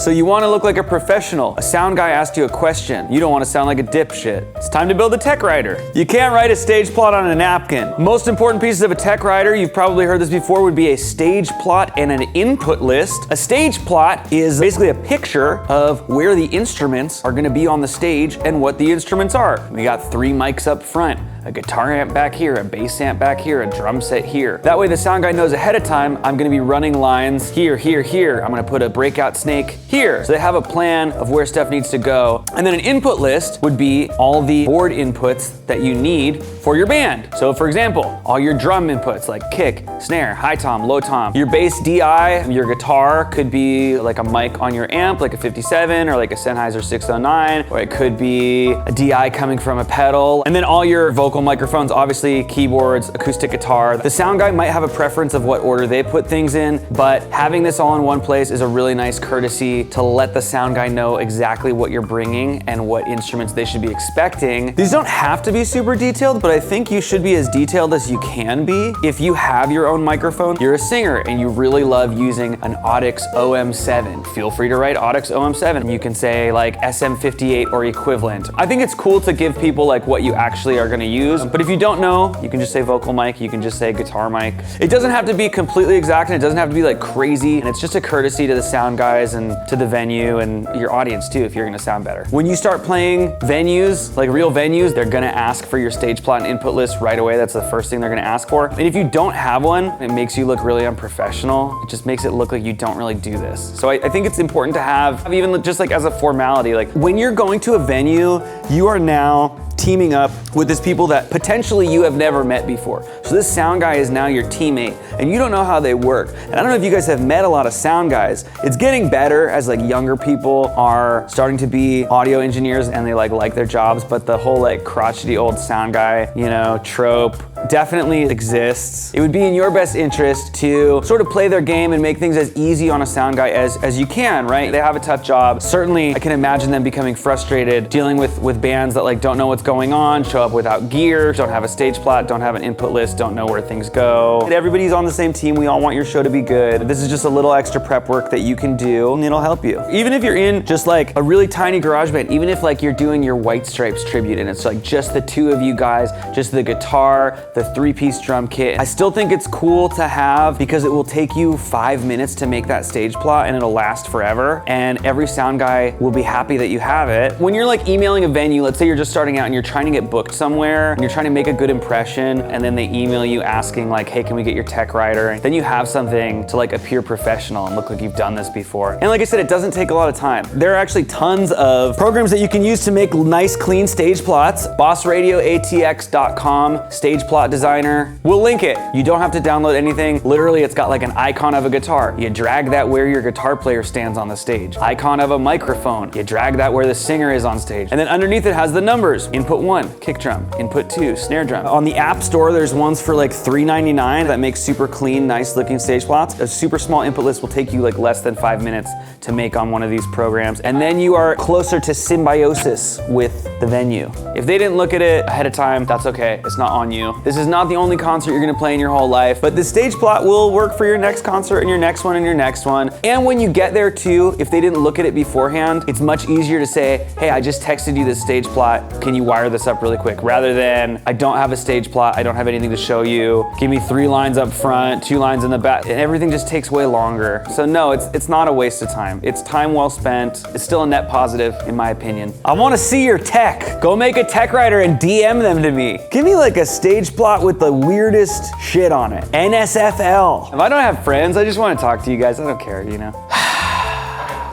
So you want to look like a professional. A sound guy asked you a question. You don't want to sound like a dipshit. It's time to build a tech rider. You can't write a stage plot on a napkin. Most important pieces of a tech rider, you've probably heard this before, would be a stage plot and an input list. A stage plot is basically a picture of where the instruments are going to be on the stage and what the instruments are. We got 3 mics up front, a guitar amp back here, a bass amp back here, a drum set here. That way the sound guy knows ahead of time, I'm gonna be running lines here, here, here. I'm gonna put a breakout snake here. So they have a plan of where stuff needs to go. And then an input list would be all the board inputs that you need for your band. So for example, all your drum inputs like kick, snare, high tom, low tom. Your bass DI, your guitar could be like a mic on your amp, like a 57 or like a Sennheiser 609, or it could be a DI coming from a pedal. And then all your vocal microphones, obviously keyboards, acoustic guitar. The sound guy might have a preference of what order they put things in, but having this all in one place is a really nice courtesy to let the sound guy know exactly what you're bringing and what instruments they should be expecting. These don't have to be super detailed, but I think you should be as detailed as you can be. If you have your own microphone, you're a singer and you really love using an Audix OM7, feel free to write Audix OM7. You can say like SM58 or equivalent. I think it's cool to give people like what you actually are gonna use. But if you don't know, you can just say vocal mic, you can just say guitar mic. It doesn't have to be completely exact and it doesn't have to be like crazy, and it's just a courtesy to the sound guys and to the venue and your audience too if you're gonna sound better. When you start playing venues, like real venues, they're gonna ask for your stage plot and input list right away. That's the first thing they're gonna ask for. And if you don't have one, it makes you look really unprofessional. It just makes it look like you don't really do this. So I think it's important to have, even just like as a formality, like when you're going to a venue, you are now teaming up with these people that potentially you have never met before. So this sound guy is now your teammate and you don't know how they work. And I don't know if you guys have met a lot of sound guys. It's getting better as like younger people are starting to be audio engineers and they like their jobs, but the whole like crotchety old sound guy, you know, trope definitely exists. It would be in your best interest to sort of play their game and make things as easy on a sound guy as you can, right? They have a tough job. Certainly I can imagine them becoming frustrated dealing with bands that like don't know what's going on, show up without gear, don't have a stage plot, don't have an input list, don't know where things go. Everybody's on the same team. We all want your show to be good. This is just a little extra prep work that you can do and it'll help you. Even if you're in just like a really tiny garage band, even if like you're doing your White Stripes tribute and it's like just the 2 of you guys, just the guitar, the 3-piece drum kit, I still think it's cool to have because it will take you 5 minutes to make that stage plot and it'll last forever. And every sound guy will be happy that you have it. When you're like emailing a venue, let's say you're just starting out and you're trying to get booked somewhere and you're trying to make a good impression and then they email you asking like, hey, can we get your tech rider? And then you have something to like appear professional and look like you've done this before. And like I said, it doesn't take a lot of time. There are actually tons of programs that you can use to make nice, clean stage plots. BossRadioATX.com, stage plot designer. We'll link it. You don't have to download anything. Literally, it's got like an icon of a guitar. You drag that where your guitar player stands on the stage. Icon of a microphone. You drag that where the singer is on stage. And then underneath it has the numbers. Input 1, kick drum. Input 2, snare drum. On the App Store, there's ones for like $3.99 that make super clean, nice looking stage plots. A super small input list will take you like less than 5 minutes to make on one of these programs. And then you are closer to symbiosis with the venue. If they didn't look at it ahead of time, that's okay. It's not on you. This is not the only concert you're gonna play in your whole life, but the stage plot will work for your next concert and your next one and your next one. And when you get there too, if they didn't look at it beforehand, it's much easier to say, hey, I just texted you this stage plot. Can you wire this up really quick? Rather than, I don't have a stage plot. I don't have anything to show you. Give me 3 lines up front, 2 lines in the back, and everything just takes way longer. So no, it's not a waste of time. It's time well spent. It's still a net positive in my opinion. I wanna see your tech. Go make a tech rider and DM them to me. Give me like a stage plot with the weirdest shit on it. NSFL. If I don't have friends, I just wanna talk to you guys. I don't care, you know?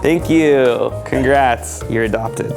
Thank you. Congrats, you're adopted.